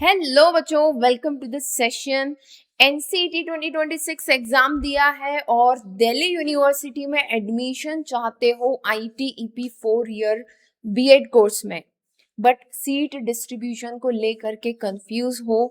Hello बच्चों, welcome to this session. NCET 2026 exam दिया है और दिल्ली यूनिवर्सिटी में एडमिशन चाहते हो आईटीईपी 4 ईयर बीएड कोर्स में, बट सीट डिस्ट्रीब्यूशन को लेकर के कंफ्यूज हो।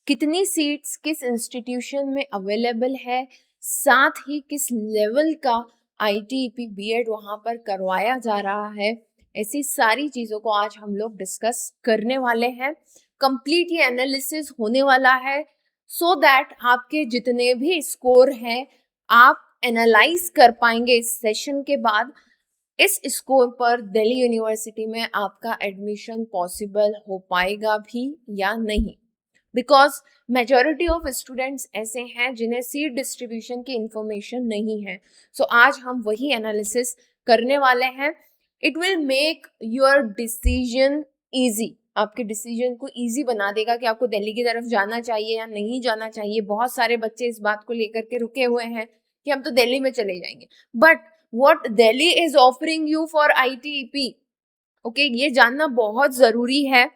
कितनी सीट्स किस इंस्टीट्यूशन में अवेलेबल है, साथ ही किस लेवल का आईटीईपी बीएड वहां पर करवाया जा रहा है, ऐसी सारी चीजों को आज हम लोग डिस्कस करने वाले हैं। कंप्लीट ये एनालिसिस होने वाला है सो दैट आपके जितने भी स्कोर हैं आप एनालाइज कर पाएंगे इस सेशन के बाद। इस स्कोर पर दिल्ली यूनिवर्सिटी में आपका एडमिशन पॉसिबल हो पाएगा भी या नहीं, बिकॉज मेजोरिटी ऑफ स्टूडेंट्स ऐसे हैं जिन्हें सीट डिस्ट्रीब्यूशन की इंफॉर्मेशन नहीं है। सो आज हम वही एनालिसिस करने वाले हैं। It will make your decision easy, आपके डिसीजन को इजी बना देगा कि आपको दिल्ली की तरफ जाना चाहिए या नहीं जाना चाहिए। बहुत सारे बच्चे इस बात को लेकर के रुके हुए हैं कि हम तो दिल्ली में चले जाएंगे, but what Delhi is offering you for ITEP, okay, ये जानना बहुत जरूरी है।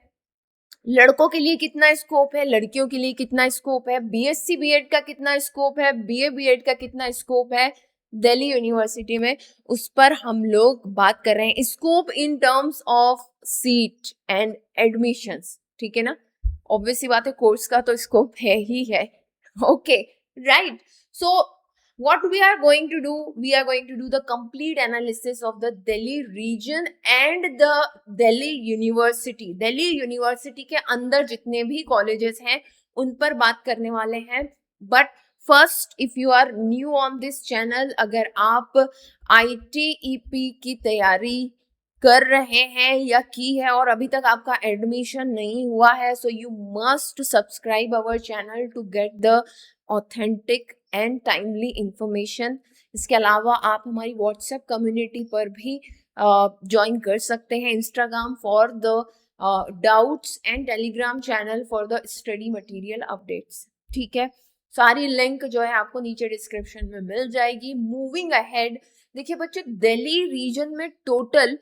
लड़कों के लिए कितना स्कोप है, लड़कियों के लिए कितना स्कोप है, बीएससी बीएड का कितना स्कोप है, बीए बीएड का कितना स्कोप है दिल्ली यूनिवर्सिटी में, उस पर हम लोग बात कर रहे हैं। Scope in terms of seat and admissions, ठीक है ना। ऑब्वियसली बात है, कोर्स का तो स्कोप है ही है। Okay, right. So what we are going to do, we are going to do the complete analysis of the Delhi region and the Delhi University. Delhi University के अंदर जितने भी कॉलेजेस हैं उन पर बात करने वाले हैं। But first, if you are new on this channel, अगर आप ITEP की तैयारी कर रहे हैं या की है और अभी तक आपका एडमिशन नहीं हुआ है, so you must subscribe our channel to get the authentic and timely information. इसके अलावा आप हमारी व्हाट्सएप कम्युनिटी पर भी ज्वाइन कर सकते हैं, Instagram for the doubts and Telegram channel for the study material updates, ठीक है। सारी लिंक जो है आपको नीचे डिस्क्रिप्शन में मिल जाएगी। मूविंग अहेड, देखिए बच्चे, दिल्ली रीजन में टोटल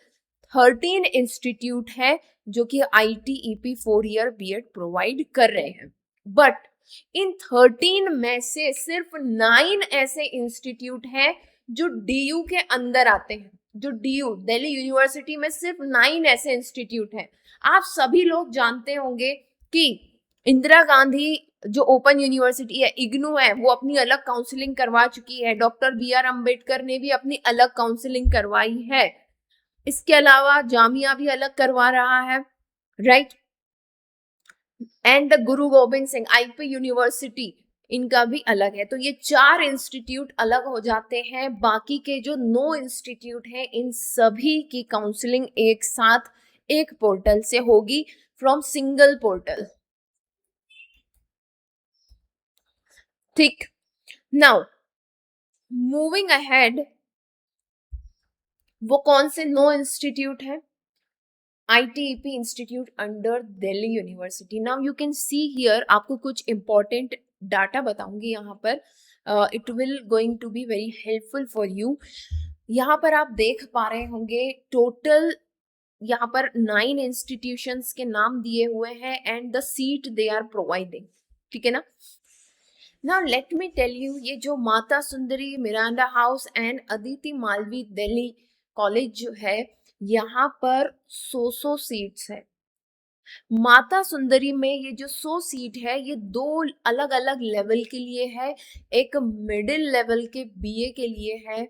13 इंस्टीट्यूट है जो कि ITEP 4 ईयर बीएड प्रोवाइड कर रहे हैं, बट इन 13 में से सिर्फ 9 ऐसे इंस्टीट्यूट हैं जो DU के अंदर आते हैं। जो DU दिल्ली यूनिवर्सिटी में सिर्फ 9 ऐसे इंस्टीट्यूट हैं। आप सभी लोग जानते होंगे कि इंदिरा गांधी जो ओपन यूनिवर्सिटी है, इग्नू है, वो अपनी अलग काउंसलिंग करवा चुकी है। डॉक्टर BR अम्बेडकर ने भी अपनी अलग काउंसलिंग करवाई है। इसके अलावा जामिया भी अलग करवा रहा है, right. And the Guru Gobind Singh IP university, इनका भी अलग है। तो ये 4 इंस्टीट्यूट अलग हो जाते हैं। बाकी के जो 9 इंस्टीट्यूट हैं, इन सभी की काउंसलिंग एक साथ एक पोर्टल से होगी, फ्रॉम सिंगल पोर्टल, ठीक। नाउ मूविंग अहेड, वो कौन से 9 इंस्टीट्यूट हैं? ITEP institute under Delhi university. Now you can see here, आपको कुछ इंपॉर्टेंट डाटा बताऊंगी यहाँ पर। It will going to be very helpful for you. यहाँ पर आप देख पा रहे होंगे टोटल यहाँ पर 9 इंस्टीट्यूशंस के नाम दिए हुए हैं and the seat they are providing, ठीक है ना। Now let me tell you, ये जो Mata Sundari, Miranda House and Aditi Malvi Delhi college जो है, यहाँ पर 100 सीट्स है। माता सुंदरी में ये जो 100 सीट है, ये 2 अलग अलग लेवल के लिए है। एक मिडिल लेवल के BA के लिए है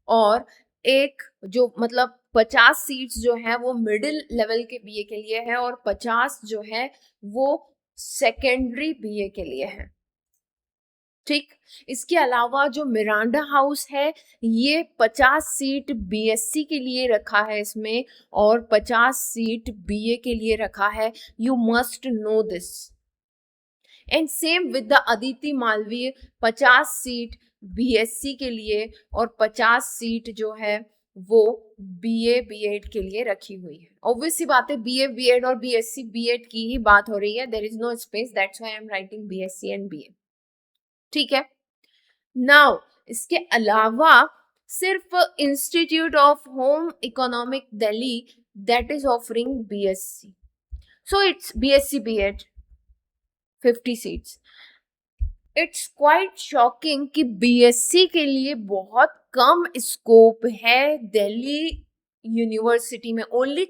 और एक जो मतलब 50 सीट्स जो है वो मिडिल लेवल के BA के लिए है और 50 जो है वो सेकेंडरी BA के लिए है, ठीक। इसके अलावा जो मिरांडा हाउस है, ये 50 सीट BSc के लिए रखा है इसमें और 50 सीट BA के लिए रखा है। You must know this. And same with the Aditi Malviya, 50 seat BSc के लिए और 50 सीट जो है वो BA BEd के लिए रखी हुई है। ऑब्वियसली बात है, BA BEd और BSc BEd की ही बात हो रही है। There is no space, that's why I am writing BSc and BA, ठीक है। नाउ इसके अलावा सिर्फ institute of home economic Delhi that is offering BSc, so it's BSc BEd, 50 seats. It's quite shocking कि बीएससी के लिए बहुत कम स्कोप है दिल्ली यूनिवर्सिटी में। Only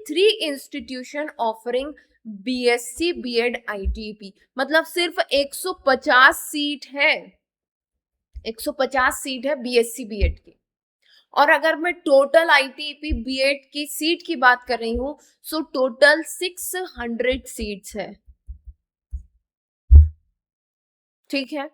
three institution offering BSc BEd ITEP, मतलब सिर्फ 150 सीट है, 150 सीट है बीएससी बीएड की। और अगर मैं टोटल आईटीपी बीएड की सीट की बात कर रही हूं, सो टोटल 600 सीट्स है। ठीक है,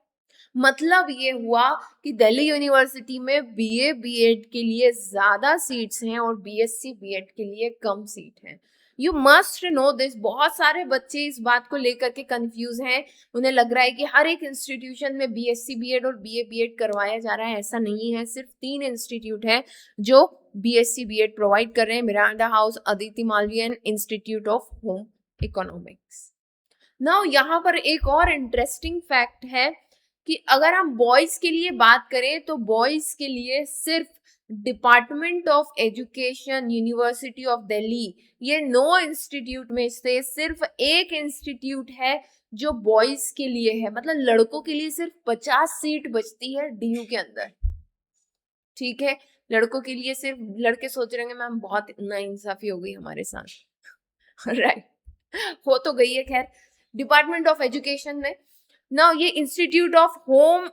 मतलब ये हुआ कि दिल्ली यूनिवर्सिटी में बीए बीएड के लिए ज्यादा सीट्स हैं और बीएससी बीएड के लिए कम सीट हैं। You must know this. बहुत सारे बच्चे इस बात को लेकर के कंफ्यूज हैं। उन्हें लग रहा है कि हर एक इंस्टीट्यूशन में बीएससी बीएड और बीए बीएड करवाया जा रहा है। ऐसा नहीं है। सिर्फ 3 इंस्टीट्यूट है जो बीएससी बीएड प्रोवाइड कर रहे हैं, Miranda house, Aditi Malviya and institute of home economics. Now यहाँ पर एक और इंटरेस्टिंग फैक्ट है कि अगर हम बॉयज के लिए बात करें तो बॉयज के लिए सिर्फ department of education university of Delhi, ये 9 इंस्टीट्यूट में से सिर्फ एक इंस्टीट्यूट है जो बॉयज के लिए है। मतलब लड़कों के लिए सिर्फ 50 सीट बचती है डीयू के अंदर। ठीक है, लड़कों के लिए सिर्फ, लड़के सोच रहे हैं मैम बहुत नाइंसाफी हो गई हमारे साथ। राइट, हो तो गई है खैर। डिपार्टमेंट ऑफ एजुकेशन में ना, ये institute of home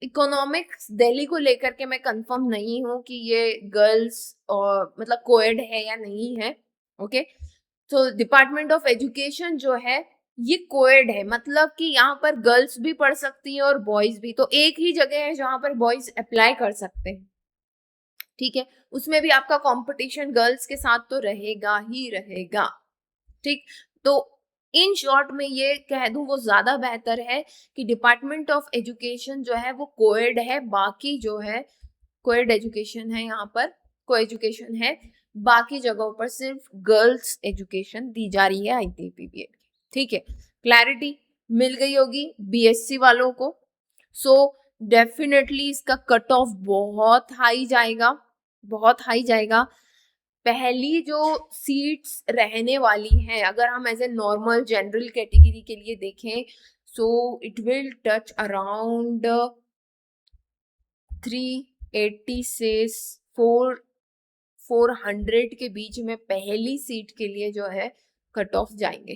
economics Delhi को लेकर के मैं कंफर्म नहीं हूं कि ये गर्ल्स और मतलब कोएड है या नहीं है। ओके, तो डिपार्टमेंट ऑफ एजुकेशन जो है ये कोएड है, मतलब कि यहाँ पर गर्ल्स भी पढ़ सकती हैं और बॉयज भी। तो एक ही जगह है जहां पर बॉयज अप्लाई कर सकते हैं। ठीक है, उसमें भी आपका कंपटीशन गर्ल्स के साथ तो रहेगा ही रहेगा। ठीक, तो इन शॉर्ट में ये कह दूं वो ज्यादा बेहतर है कि डिपार्टमेंट ऑफ एजुकेशन जो है वो कोएड है, बाकी जो है कोएड एजुकेशन है, यहाँ पर को एजुकेशन है, बाकी जगहों पर सिर्फ गर्ल्स एजुकेशन दी जा रही है आईटीपी बीएड। ठीक है, क्लैरिटी मिल गई होगी बीएससी वालों को। सो डेफिनेटली इसका कट ऑफ बहुत हाई जाएगा, बहुत हाई जाएगा। पहली जो सीट्स रहने वाली हैं, अगर हम as a normal general category के लिए देखें, so it will touch around 380 से 400 के बीच में पहली सीट के लिए जो है कट ऑफ जाएंगे।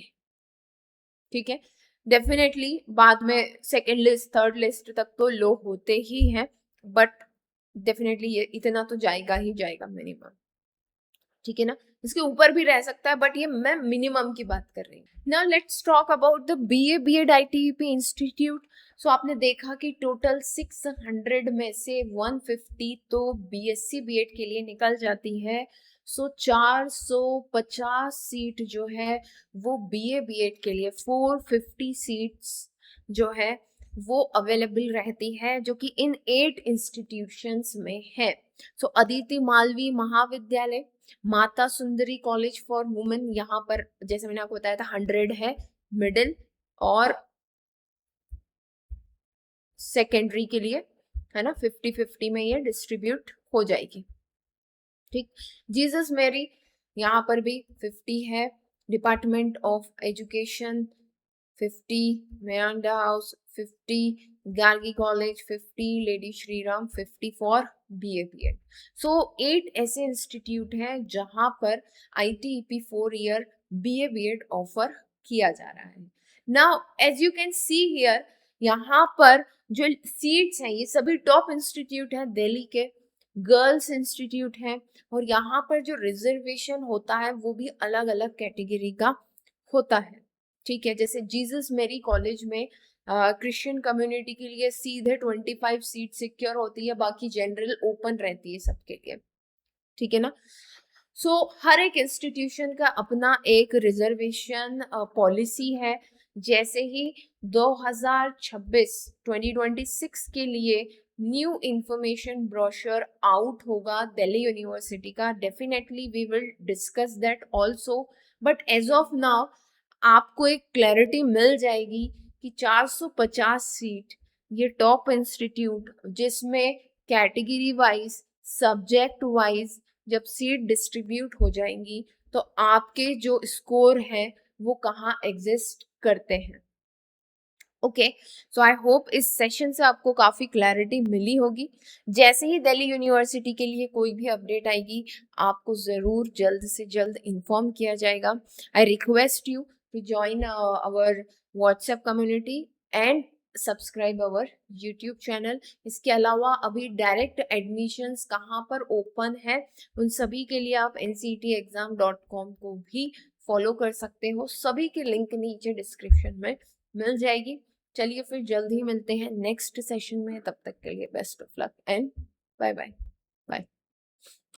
ठीक है, डेफिनेटली बाद में सेकेंड लिस्ट थर्ड लिस्ट तक तो लो होते ही हैं, बट डेफिनेटली ये इतना तो जाएगा ही जाएगा मिनिमम। ठीक है ना, इसके ऊपर भी रह सकता है, बट ये मैं मिनिमम की बात कर रही हूँ। Now let's talk about the BA B Ed ITP institute. So आपने देखा कि टोटल 600 में से 150 तो बीएससी बीएड के लिए निकल जाती है। सो 450 सीट जो है वो बीए बीएड के लिए, 450 सीट्स जो है वो अवेलेबल रहती है, जो कि इन 8 इंस्टीट्यूशंस में है। सो अदिति मालवीय महाविद्यालय, Mata Sundari college for women, यहाँ पर जैसे मैंने आपको बताया था 100 है मिडिल और सेकेंडरी के लिए, है ना, 50-50 में ये डिस्ट्रीब्यूट हो जाएगी। ठीक, जीसस मेरी यहाँ पर भी 50 है, department of education 50, Miranda House 50, Gargi college 50, lady Shriram 50 for BA B Ed. So 8 ऐसे इंस्टीट्यूट हैं जहां पर ITEP 4 year BA B Ed offer किया जा रहा है। Now as you can see here, यहाँ पर जो सीट्स हैं ये सभी टॉप इंस्टीट्यूट हैं दिल्ली के, गर्ल्स इंस्टीट्यूट हैं, और यहाँ पर जो रिजर्वेशन होता है वो भी अलग अलग कैटेगरी का होता है। ठीक है, जैसे जीसस मेरी कॉलेज में क्रिश्चियन कम्युनिटी के लिए सीधे 25 सीट सिक्योर होती है, बाकी जनरल ओपन रहती है सबके लिए। ठीक है ना, सो हर एक इंस्टीट्यूशन का अपना एक रिजर्वेशन पॉलिसी है। जैसे ही 2026 के लिए न्यू इंफॉर्मेशन ब्रोशर आउट होगा दिल्ली यूनिवर्सिटी का, definitely we will discuss that also. But as of now आपको एक क्लैरिटी मिल जाएगी कि 450 सीट ये टॉप इंस्टीट्यूट, जिसमें कैटेगरी वाइज सब्जेक्ट वाइज जब सीट डिस्ट्रीब्यूट हो जाएंगी तो आपके जो स्कोर है वो कहाँ एग्जिस्ट करते हैं। ओके, सो आई होप इस सेशन से आपको काफ़ी क्लैरिटी मिली होगी। जैसे ही दिल्ली यूनिवर्सिटी के लिए कोई भी अपडेट आएगी आपको ज़रूर जल्द से जल्द इन्फॉर्म किया जाएगा। I request you to join our WhatsApp community and subscribe our YouTube channel. इसके अलावा अभी डायरेक्ट एडमिशन्स कहाँ पर ओपन है उन सभी के लिए आप nctexam.com को भी फॉलो कर सकते हो। सभी की लिंक नीचे डिस्क्रिप्शन में मिल जाएगी। चलिए फिर जल्द ही मिलते हैं नेक्स्ट सेशन में, तब तक के लिए best of luck and bye bye.